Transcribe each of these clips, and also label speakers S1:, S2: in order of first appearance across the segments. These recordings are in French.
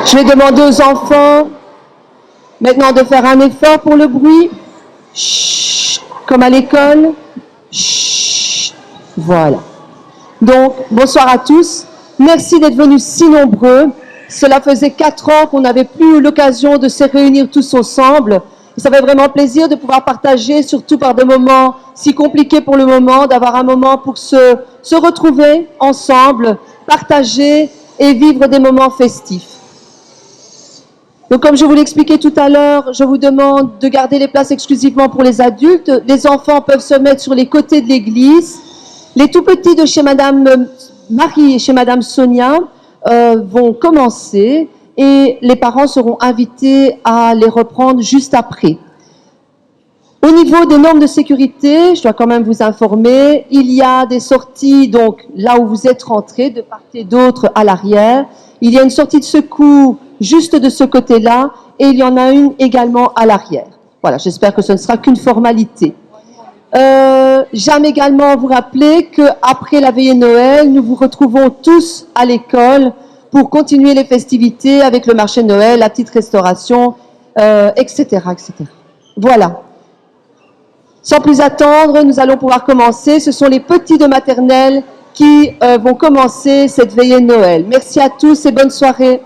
S1: Je vais demander aux enfants maintenant de faire un effort pour le bruit. Chut, comme à l'école. Chut, voilà. Donc, bonsoir à tous. Merci d'être venus si nombreux. Cela faisait 4 ans qu'on n'avait plus eu l'occasion de se réunir tous ensemble. Et ça fait vraiment plaisir de pouvoir partager, surtout par des moments si compliqués pour le moment, d'avoir un moment pour se retrouver ensemble, partager et vivre des moments festifs. Donc, comme je vous l'expliquais tout à l'heure, je vous demande de garder les places exclusivement pour les adultes. Les enfants peuvent se mettre sur les côtés de l'église. Les tout petits de chez Madame Marie et chez Madame Sonia vont commencer et les parents seront invités à les reprendre juste après. Au niveau des normes de sécurité, je dois quand même vous informer, il y a des sorties, donc là où vous êtes rentrés, de part et d'autre à l'arrière. Il y a une sortie de secours juste de ce côté-là et il y en a une également à l'arrière. Voilà, j'espère que ce ne sera qu'une formalité. J'aime également vous rappeler qu'après la veillée Noël, nous vous retrouvons tous à l'école pour continuer les festivités avec le marché de Noël, la petite restauration, etc., etc. Voilà. Sans plus attendre, nous allons pouvoir commencer. Ce sont les petits de maternelle qui vont commencer cette veillée de Noël. Merci à tous et bonne soirée.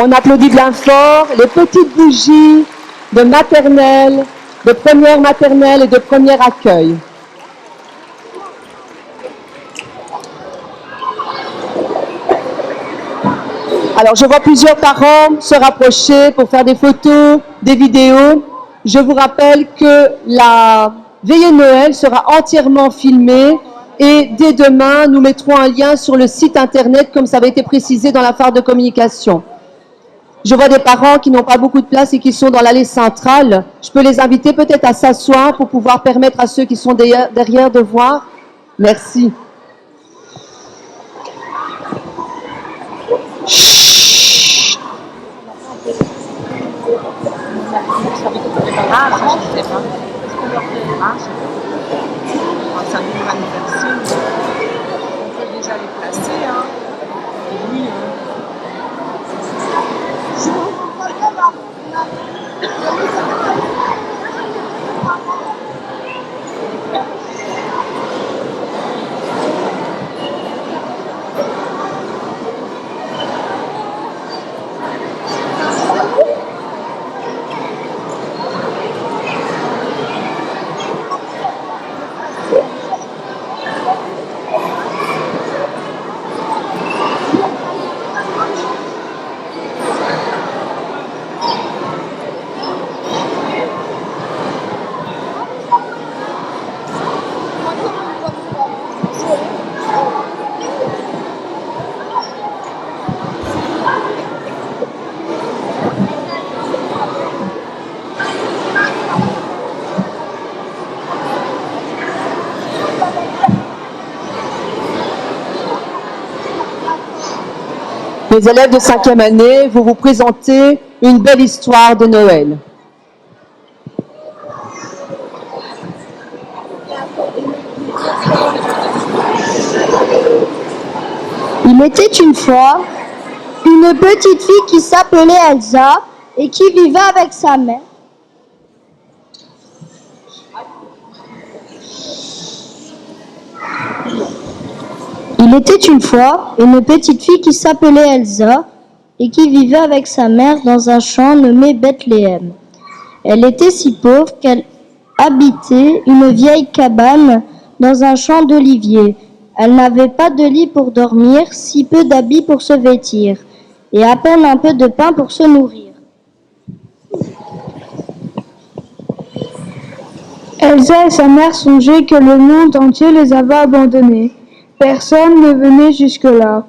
S1: On applaudit bien fort les petites bougies de maternelle, de première maternelle et de premier accueil. Alors, je vois plusieurs parents se rapprocher pour faire des photos, des vidéos. Je vous rappelle que la veillée de Noël sera entièrement filmée et dès demain, nous mettrons un lien sur le site internet comme ça avait été précisé dans la phare de communication. Je vois des parents qui n'ont pas beaucoup de place et qui sont dans l'allée centrale. Je peux les inviter peut-être à s'asseoir pour pouvoir permettre à ceux qui sont derrière de voir. Merci. Chut. Les élèves de 5e année, vous vous présentez une belle histoire de Noël.
S2: Il était une fois une petite fille qui s'appelait Elsa et qui vivait avec sa mère. Il était une fois une petite fille qui s'appelait Elsa et qui vivait avec sa mère dans un champ nommé Bethléem. Elle était si pauvre qu'elle habitait une vieille cabane dans un champ d'oliviers. Elle n'avait pas de lit pour dormir, si peu d'habits pour se vêtir, et à peine un peu de pain pour se nourrir.
S3: Elsa et sa mère songeaient que le monde entier les avait abandonnés. Personne ne venait jusque-là,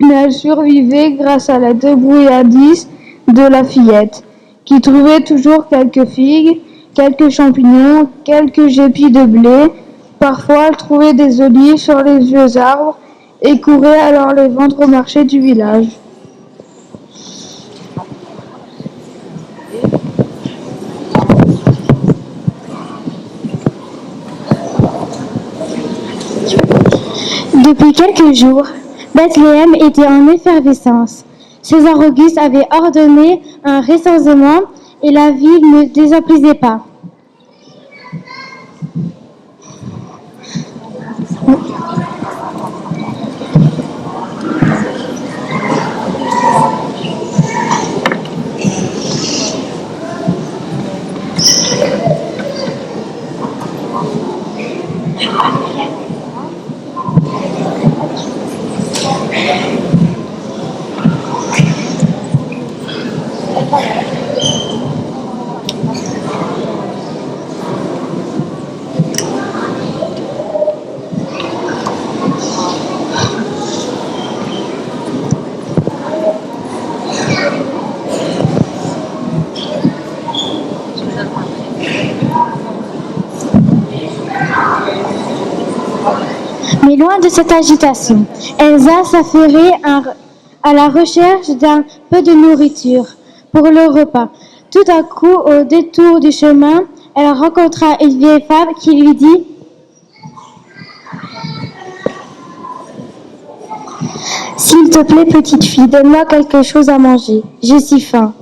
S3: mais elles survivaient grâce à la débrouillardise de la fillette, qui trouvait toujours quelques figues, quelques champignons, quelques épis de blé. Parfois, elle trouvait des olives sur les vieux arbres et courait alors les vendre au marché du village.
S4: Depuis quelques jours, Bethléem était en effervescence. César Auguste avait ordonné un recensement et la ville ne désapplaisait pas. Mais loin de cette agitation, Elsa s'affairait à la recherche d'un peu de nourriture pour le repas. Tout à coup, au détour du chemin, elle rencontra une vieille femme qui lui dit « S'il te plaît, petite fille, donne-moi quelque chose à manger. J'ai si faim. »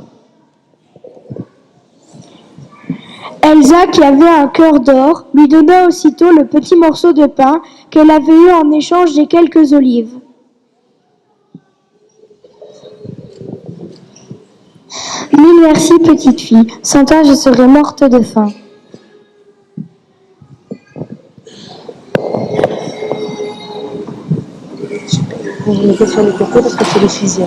S3: Elsa, qui avait un cœur d'or, lui donna aussitôt le petit morceau de pain qu'elle avait eu en échange des quelques olives.
S4: « Mille merci, petite fille. Sans toi, je serais morte de faim. »
S1: Vous vous mettez sur le côté parce que c'est le 6e.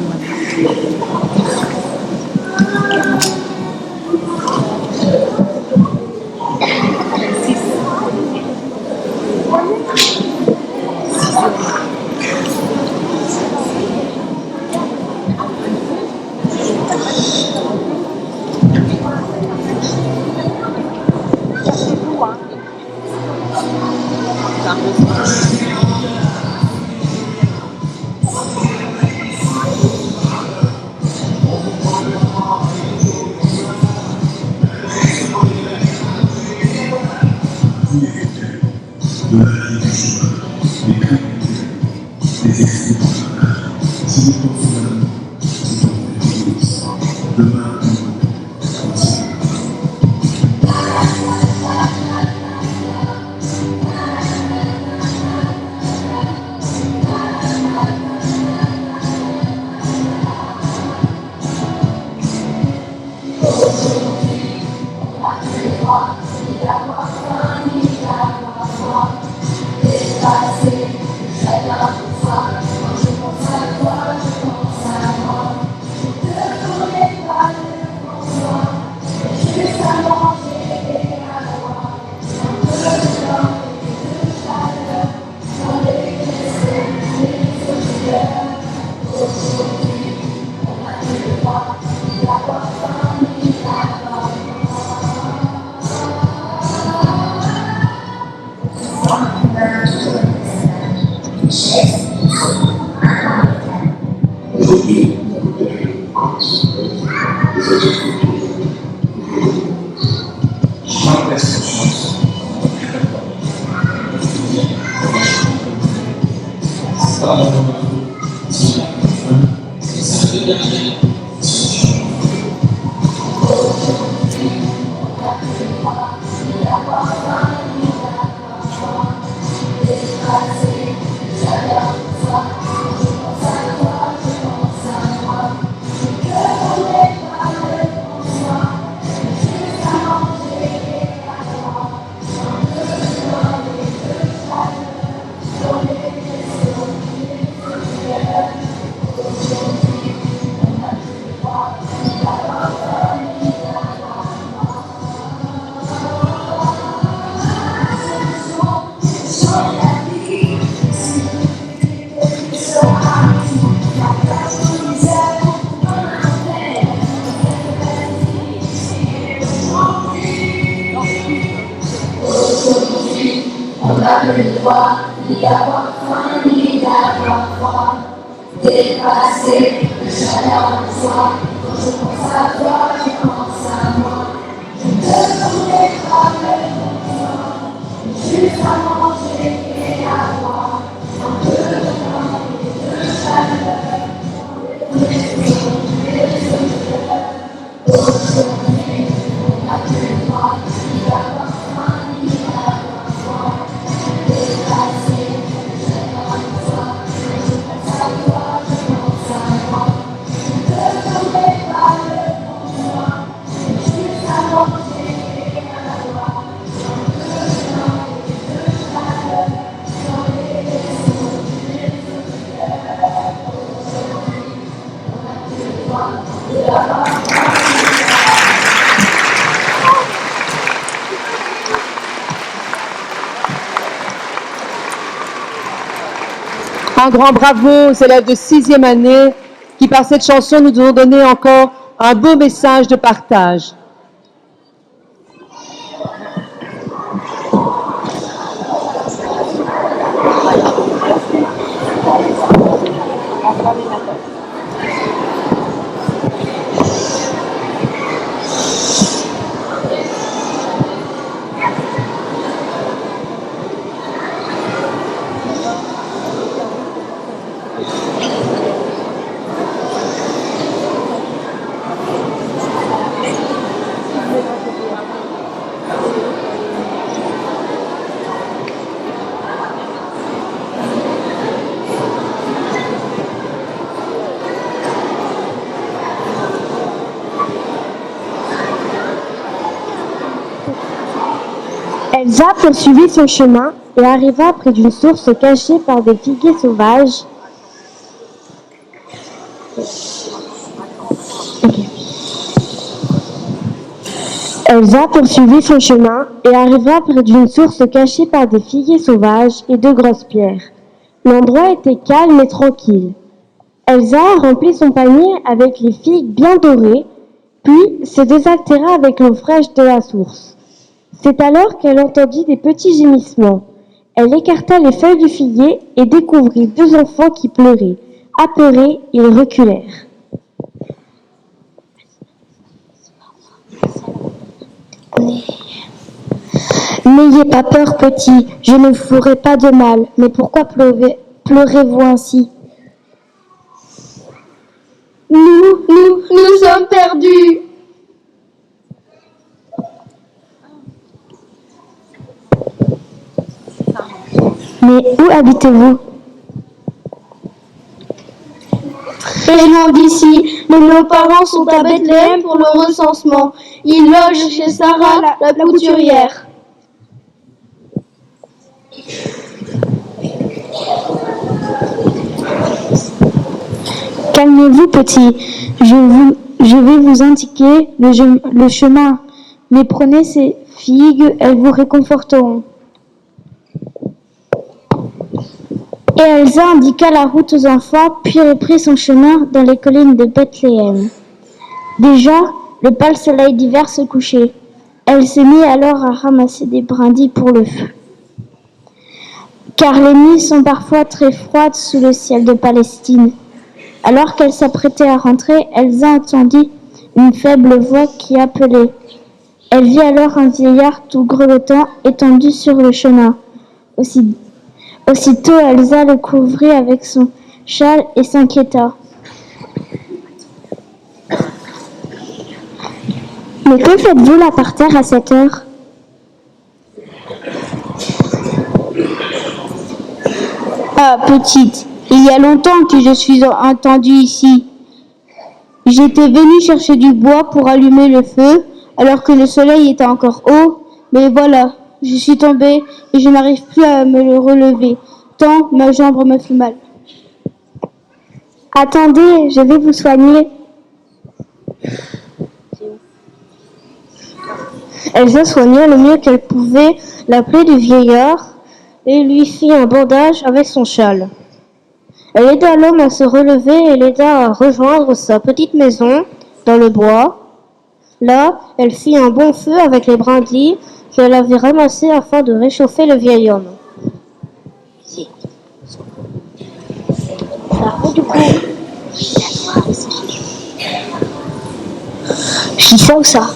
S1: Un grand bravo aux élèves de 6e année qui, par cette chanson, nous ont donné encore un beau message de partage.
S4: Elsa poursuivit son chemin et arriva près d'une source cachée par des figuiers sauvages. Elsa poursuivit son chemin et arriva près d'une source cachée par des figuiers sauvages et de grosses pierres. L'endroit était calme et tranquille. Elsa remplit son panier avec les figues bien dorées, puis se désaltéra avec l'eau fraîche de la source. C'est alors qu'elle entendit des petits gémissements. Elle écarta les feuilles du figuier et découvrit 2 enfants qui pleuraient. Apeurés, ils reculèrent. N'ayez pas peur, petit, je ne vous ferai pas de mal. Mais pourquoi pleurez-vous ainsi?
S2: Nous sommes perdus.
S4: Mais où habitez-vous?
S2: Très loin d'ici, mais nos parents sont à Bethléem pour le recensement. Ils logent chez Sarah, la couturière.
S4: Calmez-vous, petit. Je vais vous indiquer le chemin. Mais prenez ces figues, elles vous réconforteront. Et Elsa indiqua la route aux enfants, puis reprit son chemin dans les collines de Bethléem. Déjà, le pâle soleil d'hiver se couchait. Elle se mit alors à ramasser des brindilles pour le feu. Car les nuits sont parfois très froides sous le ciel de Palestine. Alors qu'elle s'apprêtait à rentrer, Elsa entendit une faible voix qui appelait. Elle vit alors un vieillard tout grelottant étendu sur le chemin. Aussitôt, Elsa le couvrit avec son châle et s'inquiéta. Mais que faites-vous là par terre à cette heure?
S5: Ah, petite, il y a longtemps que je suis entendue ici. J'étais venue chercher du bois pour allumer le feu, alors que le soleil était encore haut, mais voilà, je suis tombée et je n'arrive plus à me relever, tant ma jambe me fait mal.
S4: Attendez, je vais vous soigner. Elsa soigna le mieux qu'elle pouvait la plaie du vieillard et lui fit un bandage avec son châle. Elle aida l'homme à se relever et l'aida à rejoindre sa petite maison dans le bois. Là, elle fit un bon feu avec les brindilles qu'elle avait ramassées afin de réchauffer le vieil homme. Qui ça ou ça?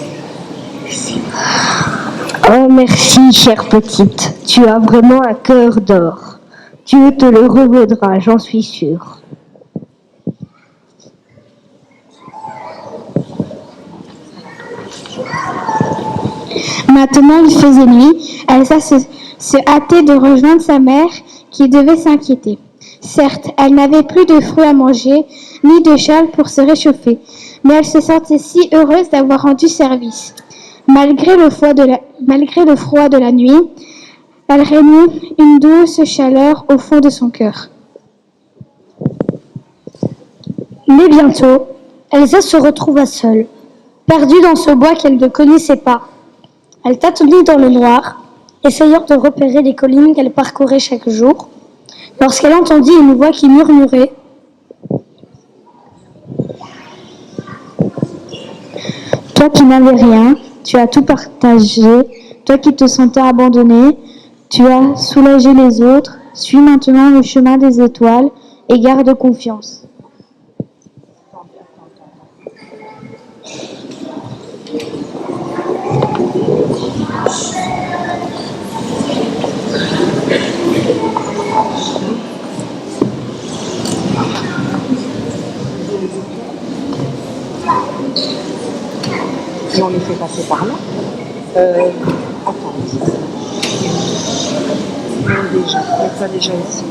S4: Oh, merci, chère petite. Tu as vraiment un cœur d'or. Dieu te le revaudra, j'en suis sûre.
S5: Maintenant, il faisait nuit. Elsa se hâtait de rejoindre sa mère qui devait s'inquiéter. Certes, elle n'avait plus de fruits à manger, ni de châle pour se réchauffer, mais elle se sentait si heureuse d'avoir rendu service. Malgré le froid de la nuit, elle régnait une douce chaleur au fond de son cœur. Mais bientôt, Elsa se retrouva seule, perdue dans ce bois qu'elle ne connaissait pas. Elle tâtonnait dans le noir, essayant de repérer les collines qu'elle parcourait chaque jour.
S4: Lorsqu'elle entendit une voix qui murmurait « Toi qui n'avais rien, tu as tout partagé. Toi qui te sentais abandonné, tu as soulagé les autres. Suis maintenant le chemin des étoiles et garde confiance. »
S1: Et on les fait passer par là. Attends. Non, déjà. Mettre ça déjà ici.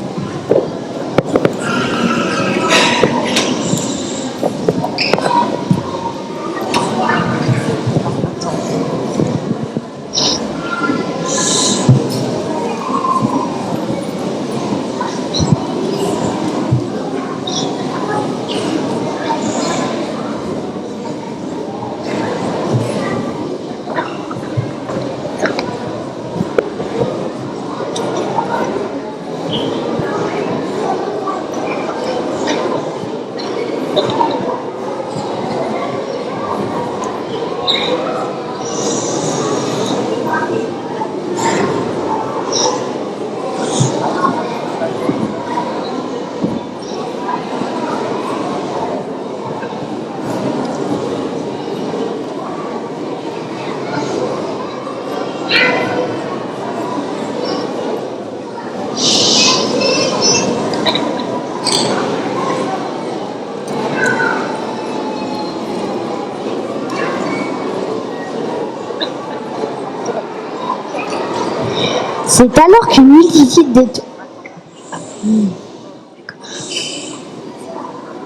S2: C'est alors qu'une multitude d'étoiles...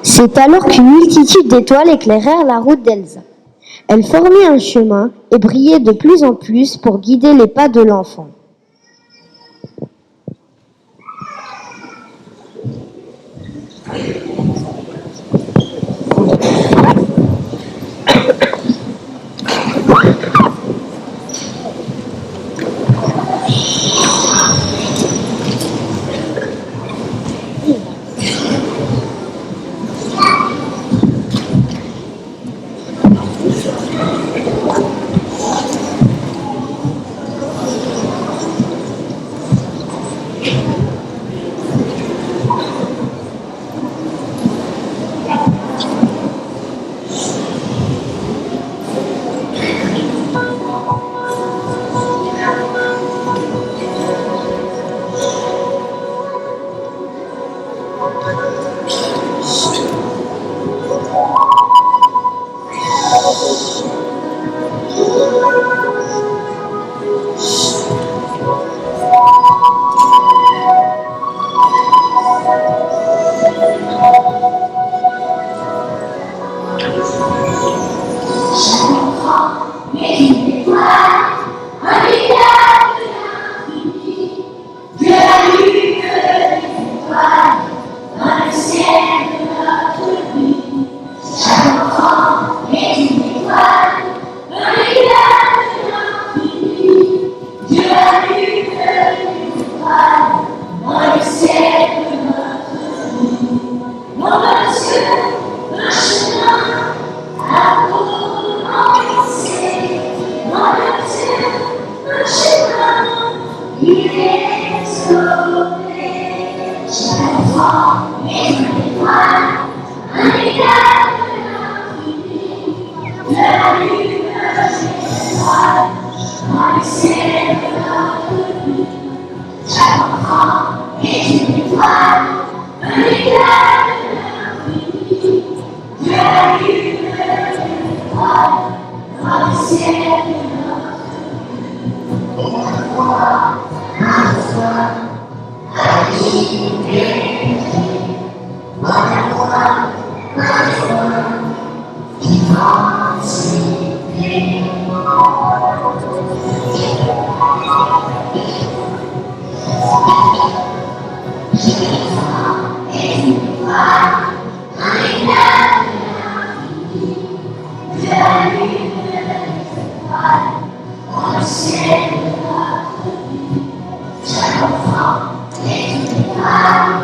S2: C'est alors qu'une multitude d'étoiles éclairèrent la route d'Elsa. Elles formaient un chemin et brillaient de plus en plus pour guider les pas de l'enfant.
S6: Chaque enfant est une étoile.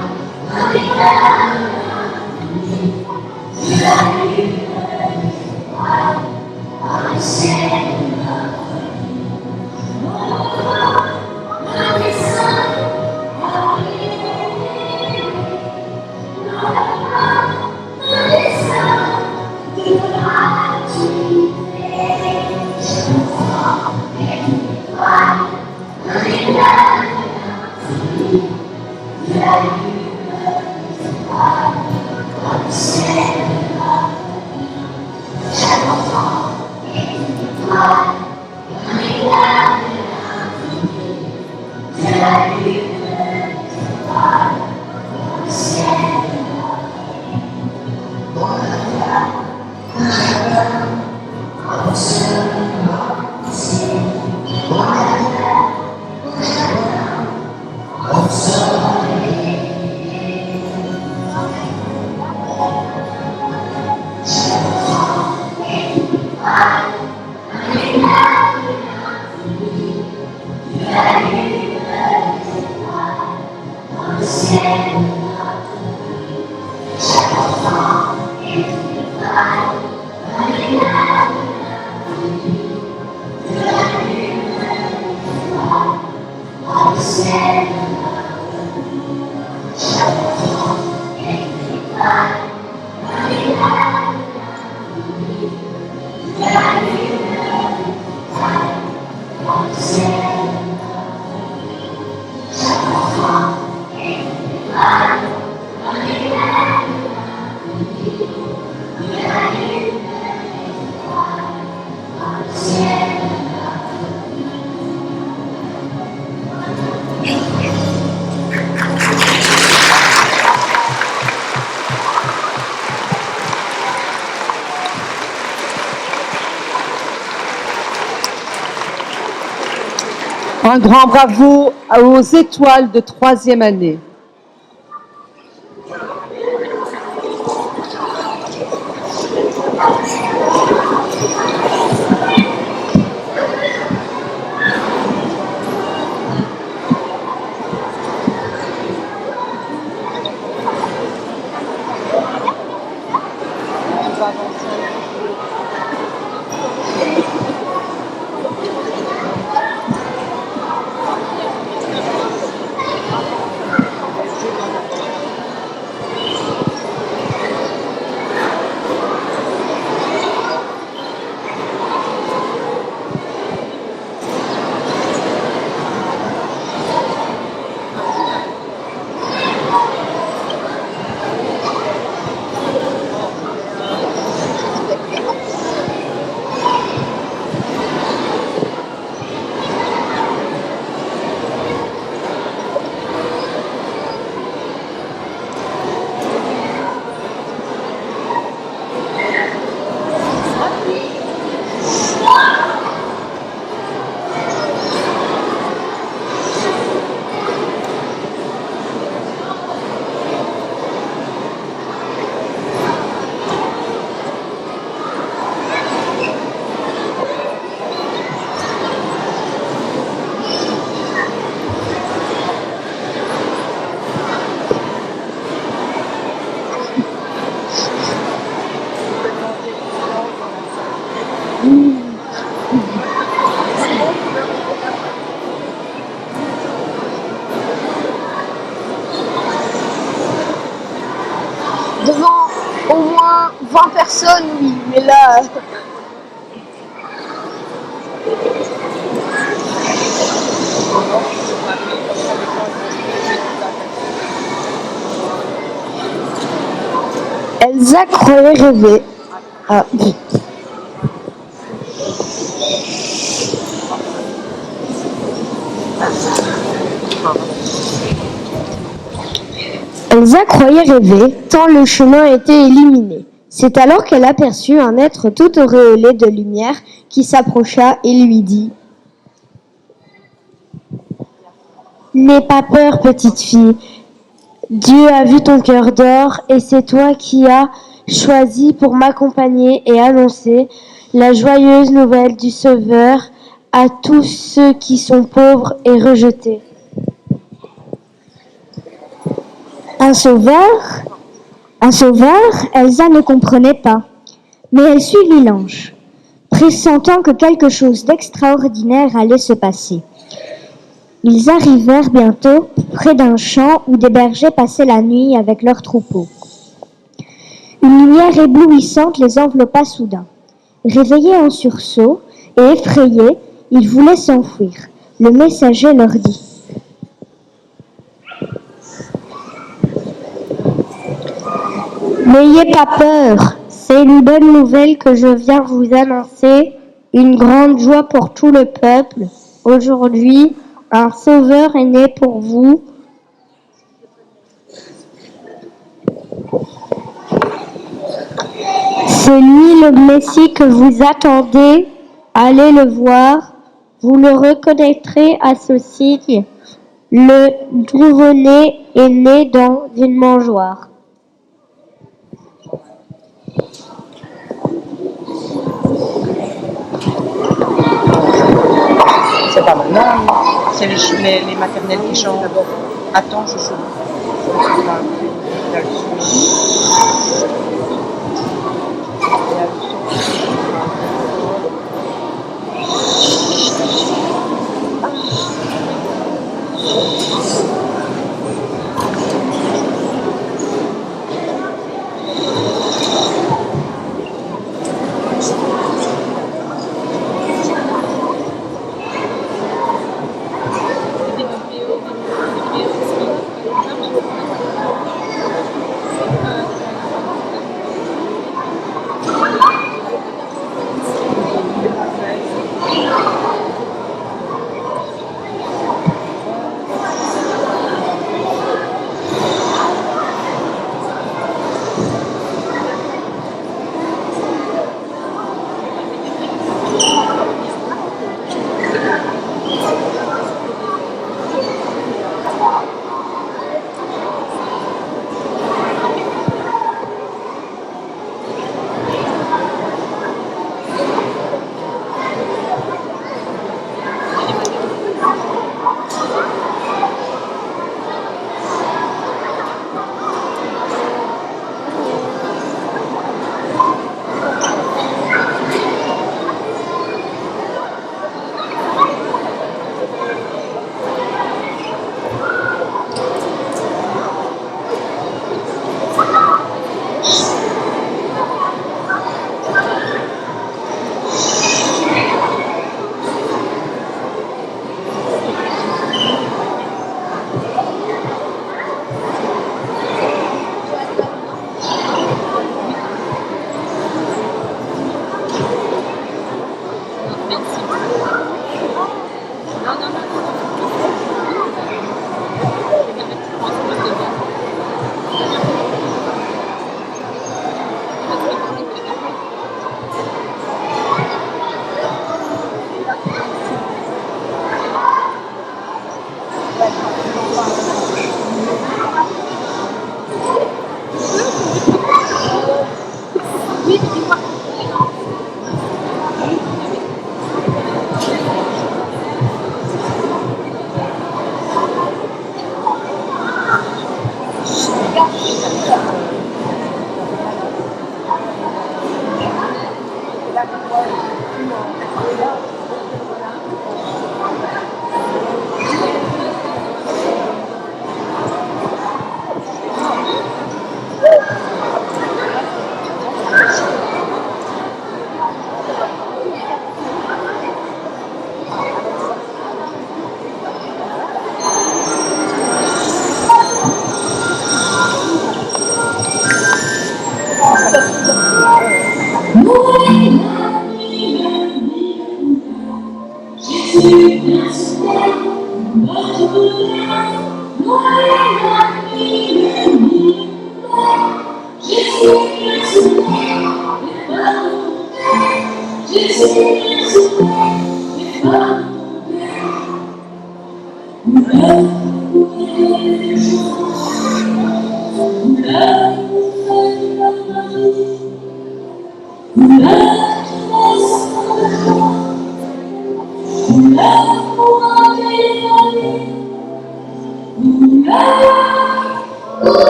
S1: Un grand bravo aux étoiles de 3e année.
S2: Devant au moins 20 personnes, oui, mais là... Elsa croyait rêver. Ah. Elsa croyait rêver, tant le chemin était illuminé. C'est alors qu'elle aperçut un être tout auréolé de lumière qui s'approcha et lui dit « N'aie pas peur, petite fille. Dieu a vu ton cœur d'or et c'est toi qui as choisi pour m'accompagner et annoncer la joyeuse nouvelle du Sauveur à tous ceux qui sont pauvres et rejetés. » Un sauveur, Elsa ne comprenait pas, mais elle suivit l'ange, pressentant que quelque chose d'extraordinaire allait se passer. Ils arrivèrent bientôt près d'un champ où des bergers passaient la nuit avec leurs troupeaux. Une lumière éblouissante les enveloppa soudain. Réveillés en sursaut et effrayés, ils voulaient s'enfuir. Le messager leur dit « N'ayez pas peur, c'est une bonne nouvelle que je viens vous annoncer, une grande joie pour tout le peuple. Aujourd'hui, un sauveur est né pour vous. C'est lui le Messie que vous attendez. Allez le voir. Vous le reconnaîtrez à ce signe. Le nouveau-né est né dans une mangeoire. »
S6: C'est pas mal. Non, c'est les maternelles qui chantent. Attends, je sais.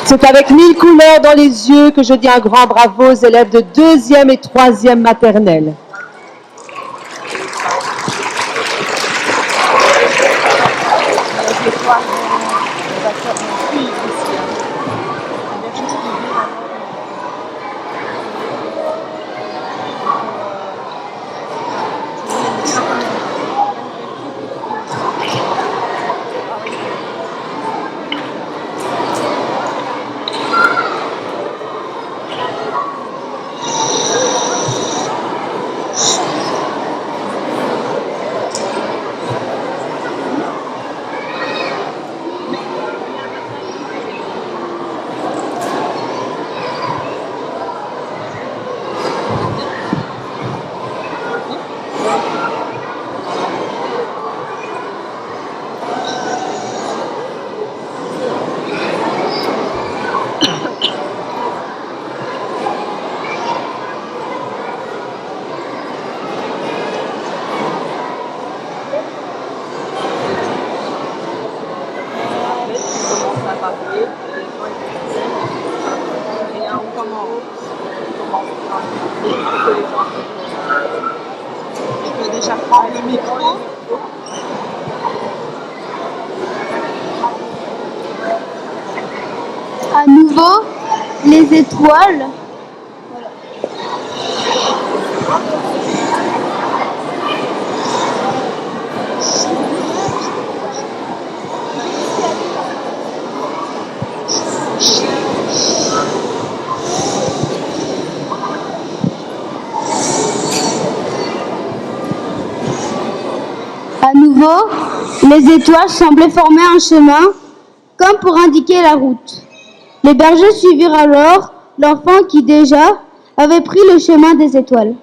S1: C'est avec 1000 couleurs dans les yeux que je dis un grand bravo aux élèves de 2e et 3e maternelle.
S6: Je peux déjà prendre le micro.
S2: À nouveau, les étoiles. À nouveau, les étoiles semblaient former un chemin, comme pour indiquer la route. Les bergers suivirent alors l'enfant qui déjà avait pris le chemin des étoiles.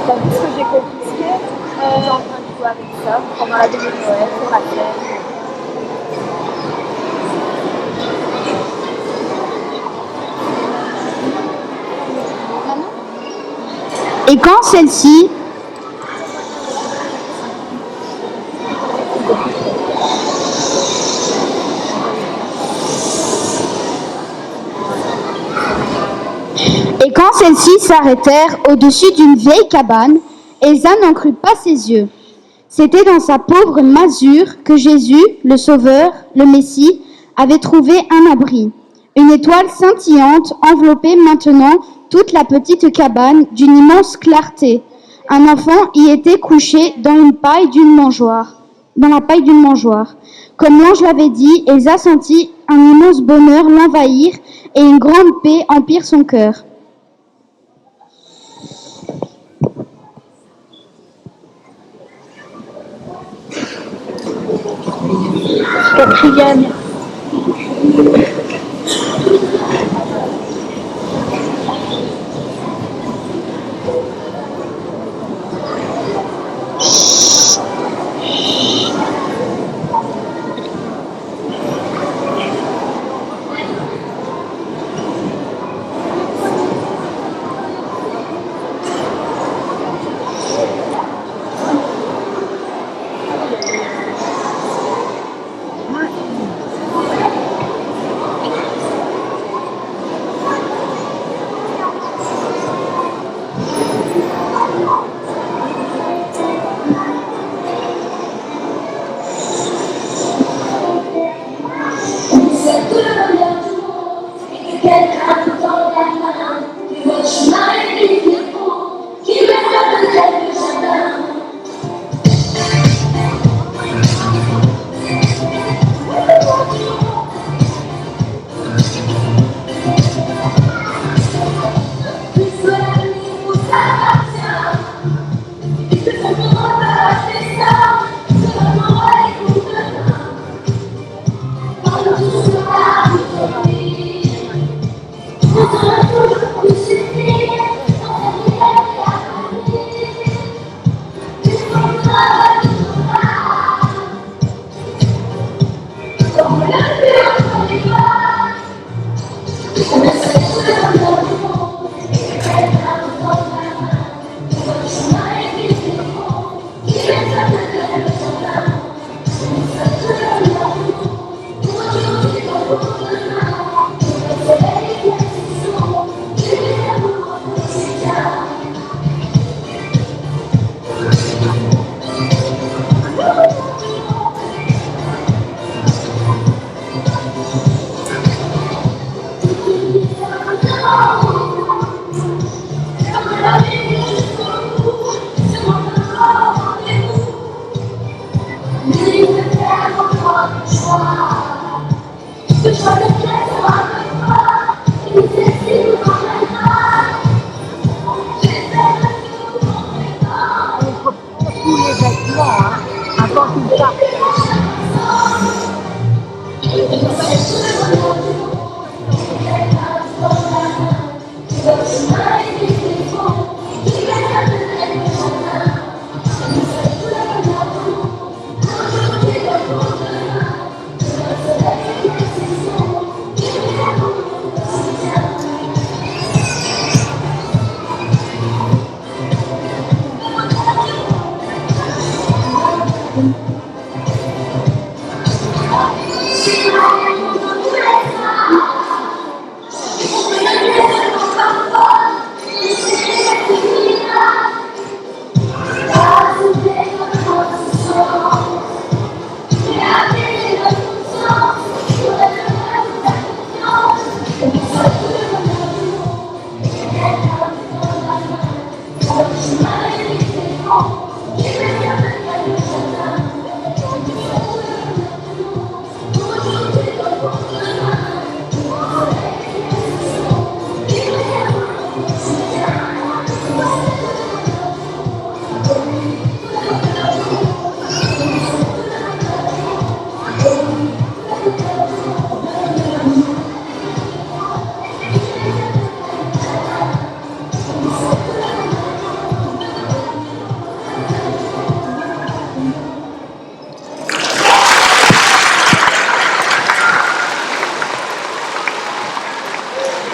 S7: T'as vu ce que j'ai confisqué? J'ai en train de jouer avec ça pendant la demi-Noël, c'est ma fête.
S2: Et quand celle-ci s'arrêtèrent au-dessus d'une vieille cabane, Elsa n'en crut pas ses yeux. C'était dans sa pauvre masure que Jésus, le Sauveur, le Messie, avait trouvé un abri. Une étoile scintillante enveloppait maintenant toute la petite cabane d'une immense clarté. Un enfant y était couché dans la paille d'une mangeoire. Comme l'ange l'avait dit, Elsa sentit un immense bonheur l'envahir et une grande paix emplir son cœur.
S7: Quatrième.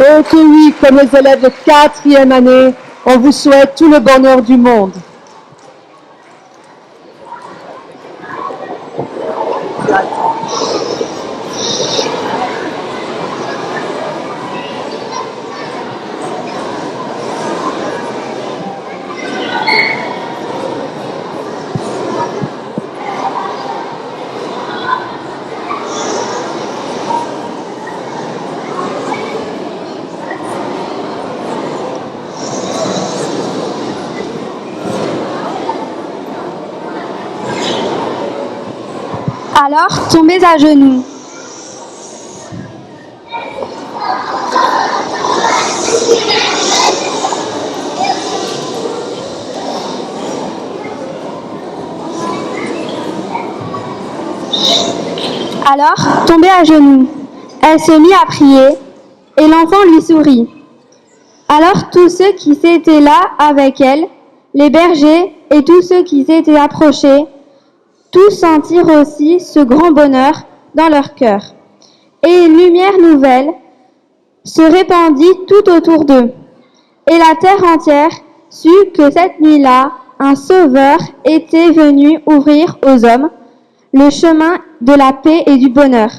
S1: Oh que oui, comme les élèves de 4e année, on vous souhaite tout le bonheur du monde.
S5: Alors, tombez à genoux. Alors, tombez à genoux. Elle se mit à prier et l'enfant lui sourit. Alors tous ceux qui étaient là avec elle, les bergers et tous ceux qui s'étaient approchés, tous sentirent aussi ce grand bonheur dans leur cœur. Et une lumière nouvelle se répandit tout autour d'eux. Et la terre entière sut que cette nuit-là, un sauveur était venu ouvrir aux hommes le chemin de la paix et du bonheur.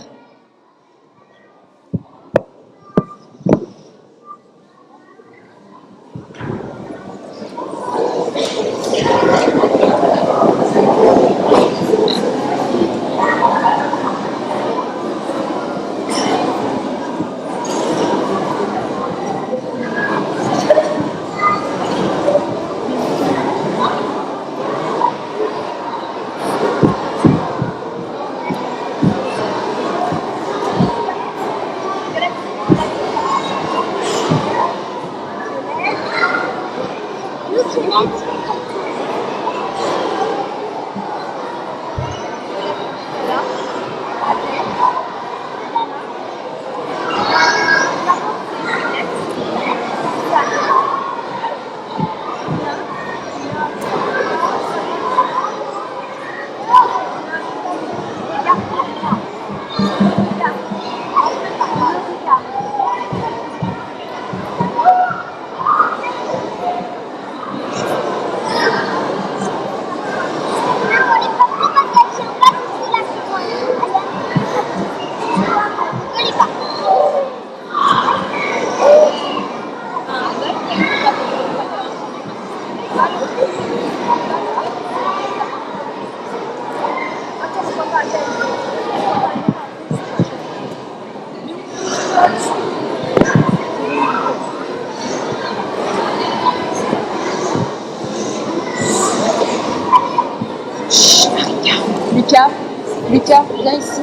S7: Lucas, viens ici.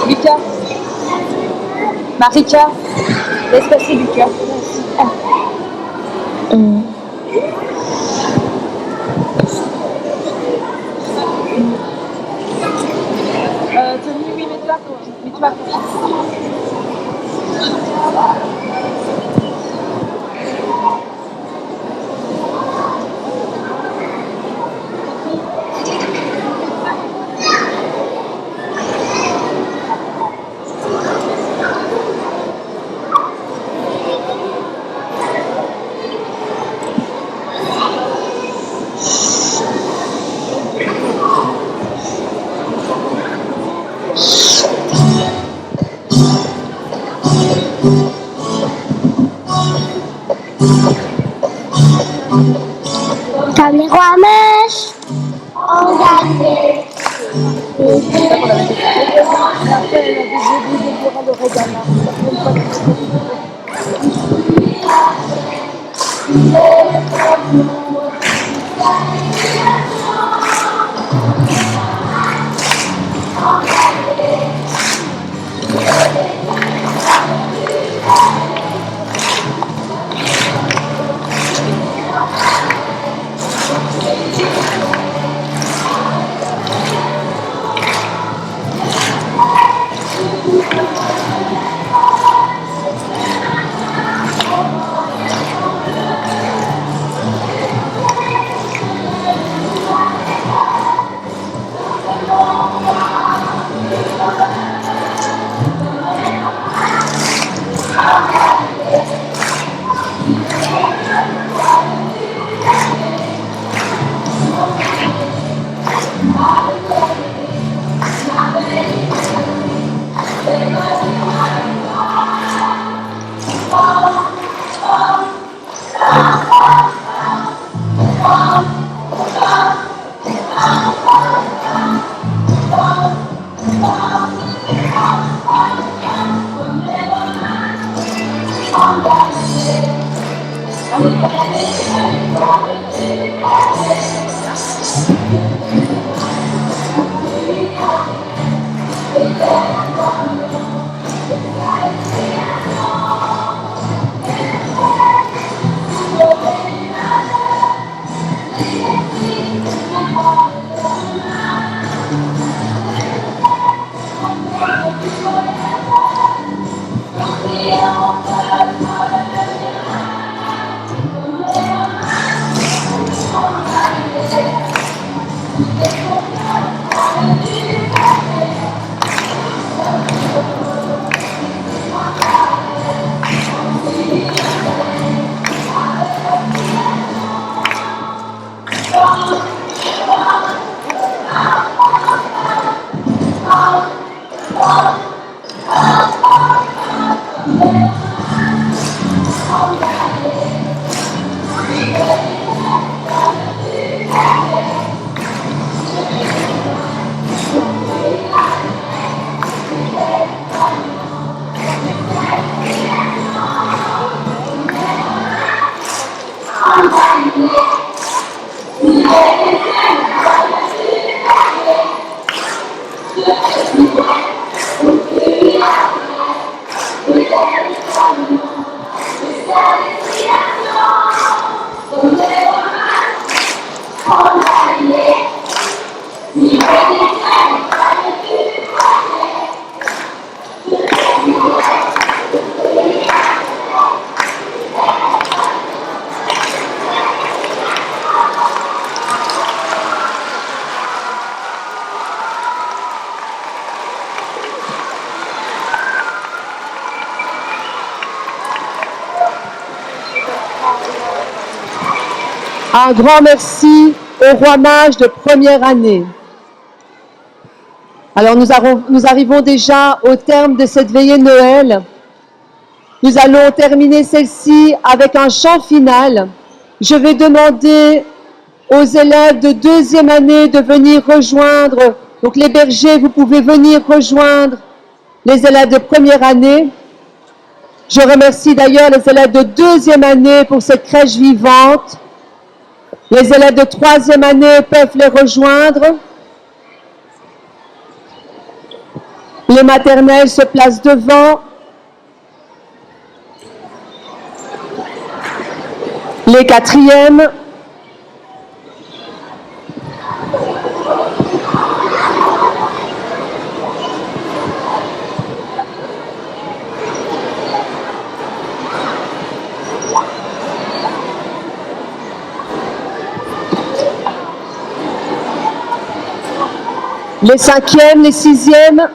S7: Lucas. Marika, laisse passer Lucas. Viens ici.
S5: Comme les rois mages ont gagné.
S1: Un grand merci au roi mage de première année. Alors nous arrivons déjà au terme de cette veillée de Noël. Nous allons terminer celle-ci avec un chant final. Je vais demander aux élèves de deuxième année de venir rejoindre. Donc les bergers, vous pouvez venir rejoindre les élèves de première année. Je remercie d'ailleurs les élèves de deuxième année pour cette crèche vivante. Les élèves de troisième année peuvent les rejoindre. Les maternelles se placent devant. Les quatrièmes. Les cinquièmes, les sixièmes.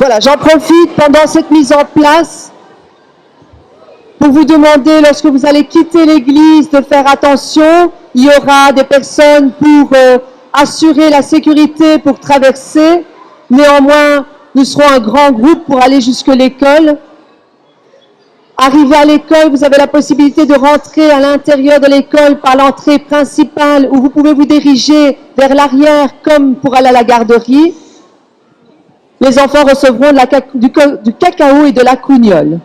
S1: Voilà, j'en profite pendant cette mise en place pour vous demander, lorsque vous allez quitter l'église, de faire attention. Il y aura des personnes pour assurer la sécurité pour traverser. Néanmoins, nous serons un grand groupe pour aller jusque l'école. Arrivé à l'école, vous avez la possibilité de rentrer à l'intérieur de l'école par l'entrée principale où vous pouvez vous diriger vers l'arrière comme pour aller à la garderie. Les enfants recevront du cacao et de la cougnole.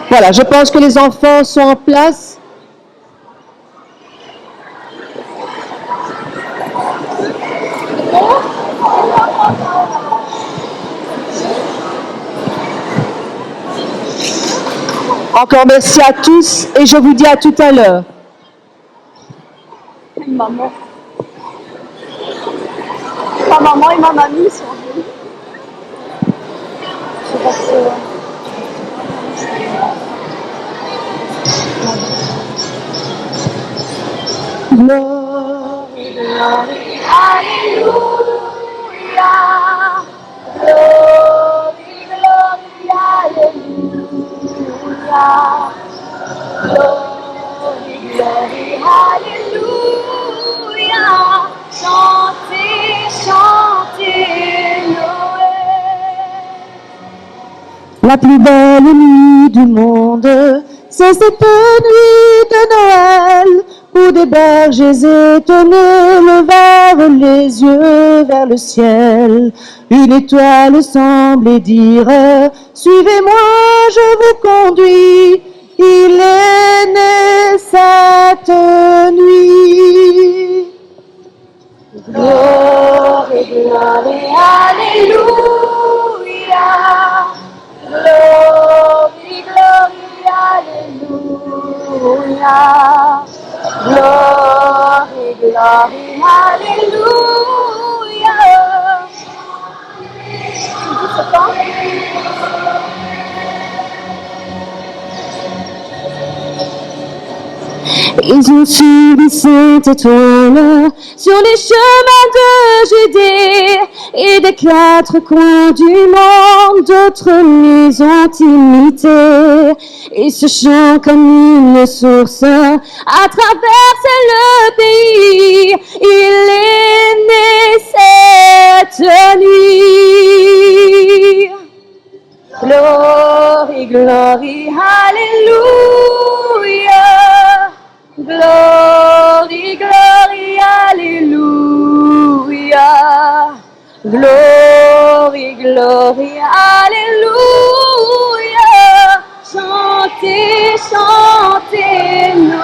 S1: Voilà, je pense que les enfants sont en place. Encore merci à tous et je vous dis à tout à l'heure.
S7: Maman. Ma maman et ma mamie sont venues. Je pense que... Alléluia. Glory, glory, alléluia. Glory, glory, alléluia. Chantez, chantez Noël.
S1: La plus belle nuit du monde, c'est cette nuit de Noël, où des bergers étonnés levèrent les yeux vers le ciel. Une étoile semblait dire, suivez-moi, je vous conduis. Il est né cette nuit.
S7: Glory, glory, alléluia. Glory, glory, alléluia. Glory, glory, alléluia. C'est quand?
S4: Ils ont suivi cette étoile sur les chemins de Judée et des quatre coins du monde, d'autres les ont imités. Et ce chant comme une source à traverser le pays, il est né cette nuit.
S7: Glory, glory, hallelujah. Glory, glory, hallelujah. Glory, glory, hallelujah. Chantez, chantez Noël.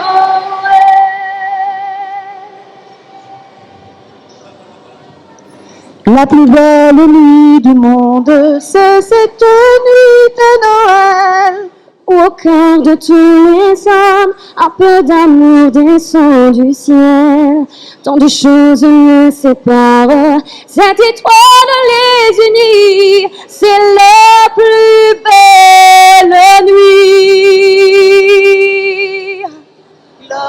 S1: La plus belle nuit du monde, c'est cette nuit de Noël,
S4: Où au cœur de tous les hommes, un peu d'amour descend du ciel. Tant de choses nous séparent, cette étoile les unit. C'est la plus belle nuit.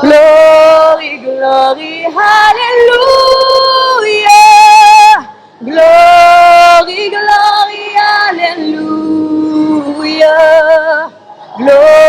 S7: Glory, glory, hallelujah. Glory, glory, hallelujah. Glory.